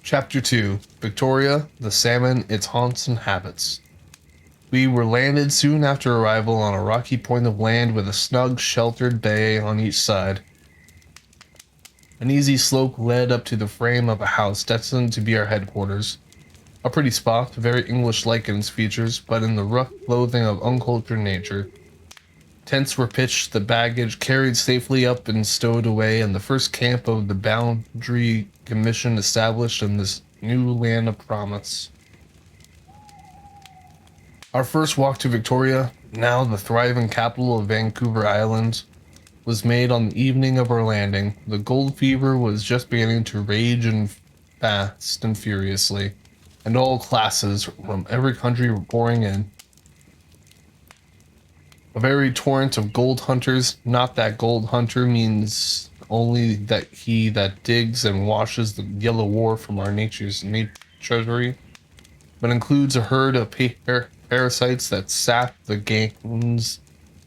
Chapter 2 Victoria, the Salmon, Its Haunts and Habits. We were landed soon after arrival on a rocky point of land with a snug, sheltered bay on each side. An easy slope led up to the frame of a house destined to be our headquarters. A pretty spot, very English-like in its features, but in the rough clothing of uncultured nature. Tents were pitched, the baggage carried safely up and stowed away, and the first camp of the Boundary Commission established in this new land of promise. Our first walk to Victoria, now the thriving capital of Vancouver Island, was made on the evening of our landing. The gold fever was just beginning to rage and fast and furiously, and all classes from every country were pouring in. A very torrent of gold hunters. Not that gold hunter means only that he that digs and washes the yellow ore from our nature's treasury, but includes a herd of parasites that sap the gains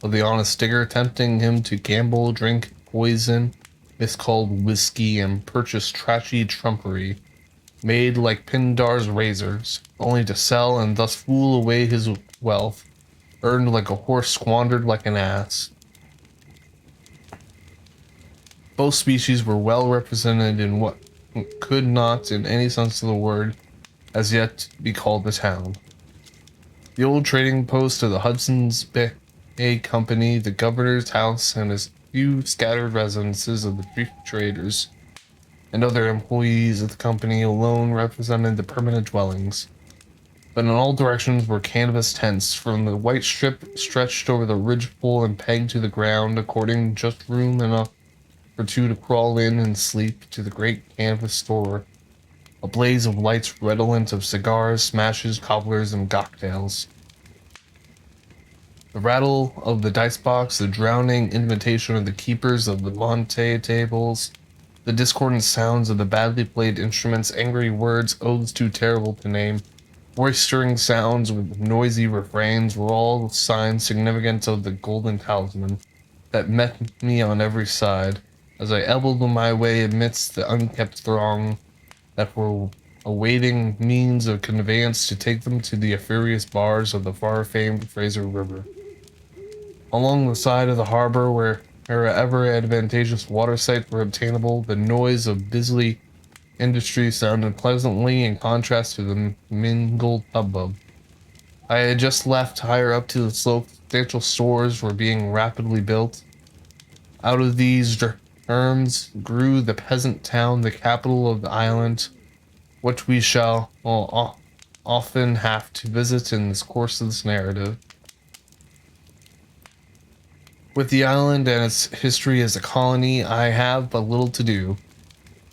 of the honest digger, tempting him to gamble, drink poison, miscalled whiskey, and purchase trashy trumpery, made like Pindar's razors, only to sell and thus fool away his wealth, earned like a horse, squandered like an ass. Both species were well represented in what could not, in any sense of the word, as yet be called a town. The old trading post of the Hudson's Bay Company, the governor's house, and his few scattered residences of the chief traders and other employees of the company alone represented the permanent dwellings. But in all directions were canvas tents, from the white strip stretched over the ridgepole and pegged to the ground, according just room enough for two to crawl in and sleep, to the great canvas store, a blaze of lights redolent of cigars, smashes, cobblers, and cocktails. The rattle of the dice box, the drowning invitation of the keepers of the monte tables, the discordant sounds of the badly played instruments, angry words, oaths too terrible to name, roistering sounds with noisy refrains were all signs significant of the golden talisman that met me on every side, as I elbowed my way amidst the unkept throng that were awaiting means of conveyance to take them to the apherious bars of the far-famed Fraser River. Along the side of the harbor, wherever advantageous water sites were obtainable, the noise of busy industry sounded pleasantly in contrast to the mingled hubbub. I had just left higher up to the slope. Substantial stores were being rapidly built. Out of these germs grew the peasant town, the capital of the island, which we shall often have to visit in this course of this narrative. With the island and its history as a colony, I have but little to do.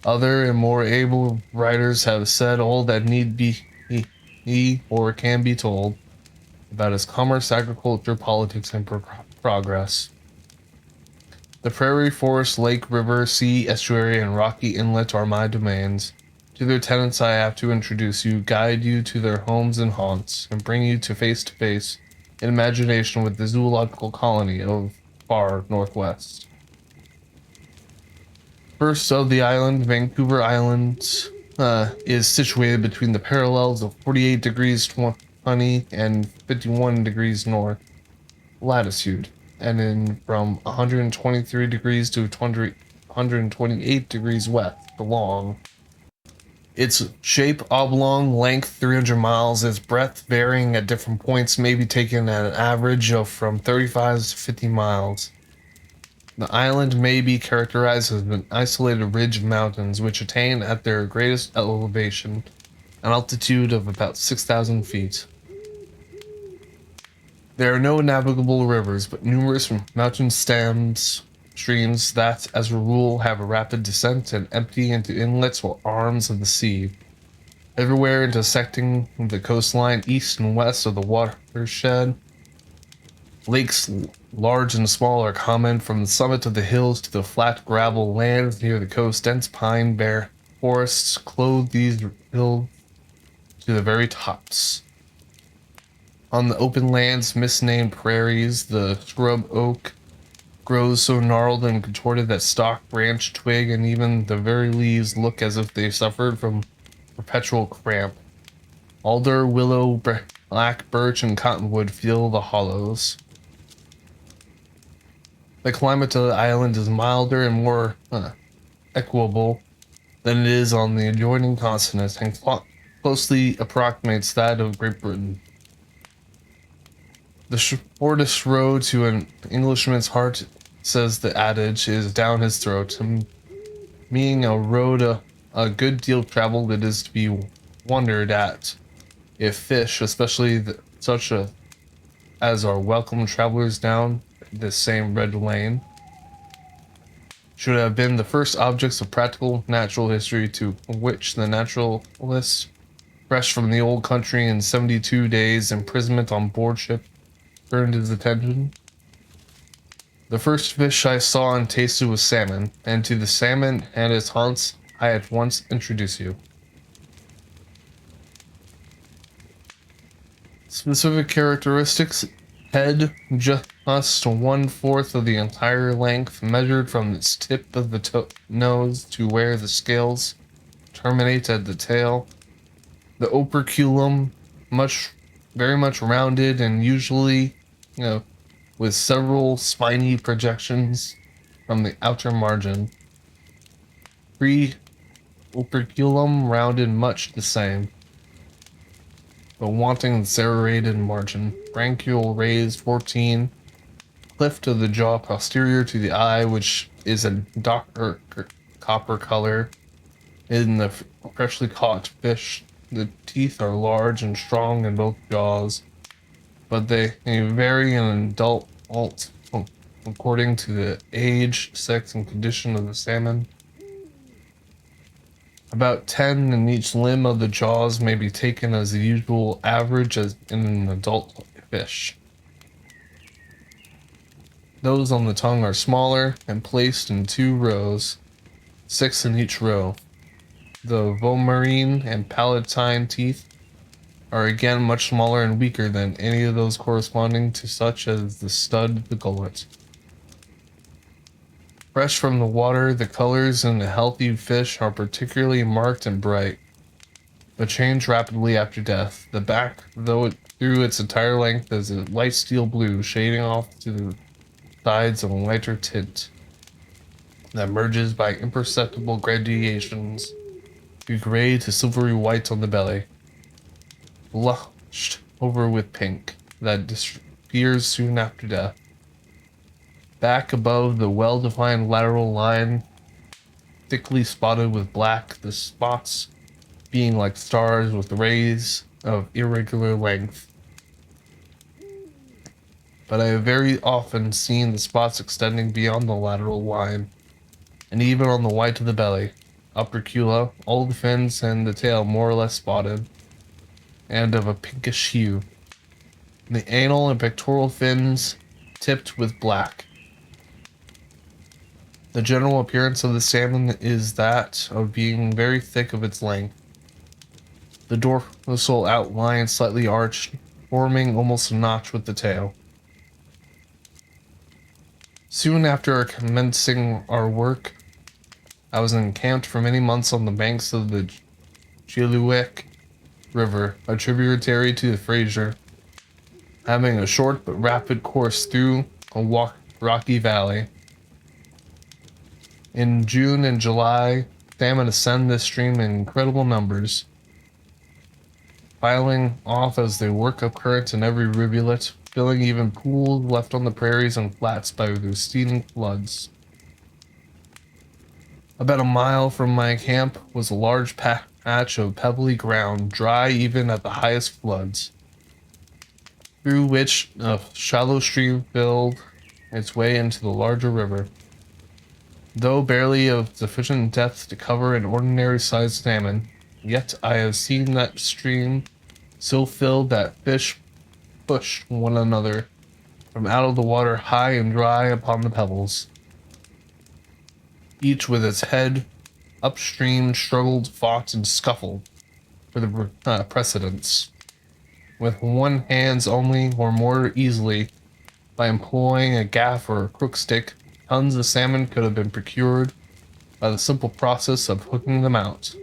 Other and more able writers have said all that need be or can be told about its commerce, agriculture, politics, and progress. The prairie, forest, lake, river, sea, estuary, and rocky inlet are my domains. To their tenants I have to introduce you, guide you to their homes and haunts, and bring you to face in imagination with the zoological colony of far northwest. First of the island, Vancouver Island is situated between the parallels of 48 degrees 20 and 51 degrees north latitude, and in from 123 degrees to 128 degrees west long. Its shape oblong, length 300 miles, its breadth varying at different points may be taken at an average of from 35 to 50 miles. The island may be characterized as an isolated ridge of mountains which attain at their greatest elevation an altitude of about 6,000 feet. There are no navigable rivers, but numerous mountain streams that, as a rule, have a rapid descent and empty into inlets or arms of the sea. Everywhere intersecting the coastline east and west of the watershed, lakes large and small are common. From the summit of the hills to the flat gravel lands near the coast, dense pine bare forests clothe these hills to the very tops. On the open lands misnamed prairies, the scrub oak grows so gnarled and contorted that stalk, branch, twig, and even the very leaves look as if they suffered from perpetual cramp. Alder, willow, black birch, and cottonwood fill the hollows. The climate of the island is milder and more equable than it is on the adjoining continent, and closely approximates that of Great Britain. The shortest road to an Englishman's heart, says the adage, is down his throat. Being a road a good deal traveled, it is to be wondered at if fish, especially such as are welcome travelers down this same red lane, should have been the first objects of practical natural history to which the naturalist, fresh from the old country in 72 days imprisonment on board ship, turned his attention. The first fish I saw and tasted was salmon, and to the salmon and its haunts I at once introduce you. Specific characteristics: head just 1/4 of the entire length, measured from its tip of the nose to where the scales terminate at the tail. The operculum very much rounded and usually, with several spiny projections from the outer margin. Pre-operculum rounded much the same, but wanting the serrated margin. Branchial raised 14. Cleft of the jaw posterior to the eye, which is a darker copper color. In the freshly caught fish, the teeth are large and strong in both jaws, but they vary in adult according to the age, sex, and condition of the salmon. About 10 in each limb of the jaws may be taken as the usual average as in an adult fish. Those on the tongue are smaller and placed in 2 rows, 6 in each row. The vomarine and palatine teeth are again much smaller and weaker than any of those corresponding to such as the stud of the gullet. Fresh from the water, the colors in the healthy fish are particularly marked and bright, but change rapidly after death. The back, though through its entire length, is a light steel blue, shading off to the sides of a lighter tint that merges by imperceptible gradations to gray to silvery white on the belly, flushed over with pink, that disappears soon after death. Back above the well-defined lateral line, thickly spotted with black, the spots being like stars with rays of irregular length. But I have very often seen the spots extending beyond the lateral line, and even on the white of the belly, opercula, all the fins and the tail more or less spotted, and of a pinkish hue. The anal and pectoral fins tipped with black. The general appearance of the salmon is that of being very thick of its length. The dorsal outline slightly arched, forming almost a notch with the tail. Soon after commencing our work, I was encamped for many months on the banks of the Chilliwack River, a tributary to the Fraser, having a short but rapid course through a rocky valley. In June and July, salmon ascend this stream in incredible numbers, filing off as they work up current in every rivulet, filling even pools left on the prairies and flats by the receding floods. About a mile from my camp was a large patch of pebbly ground, dry even at the highest floods, through which a shallow stream filled its way into the larger river. Though barely of sufficient depth to cover an ordinary-sized salmon, yet I have seen that stream so filled that fish pushed one another from out of the water high and dry upon the pebbles. Each with its head upstream struggled, fought, and scuffled for the precedence. With one hands only, or more easily, by employing a gaff or a crook stick, tons of salmon could have been procured by the simple process of hooking them out.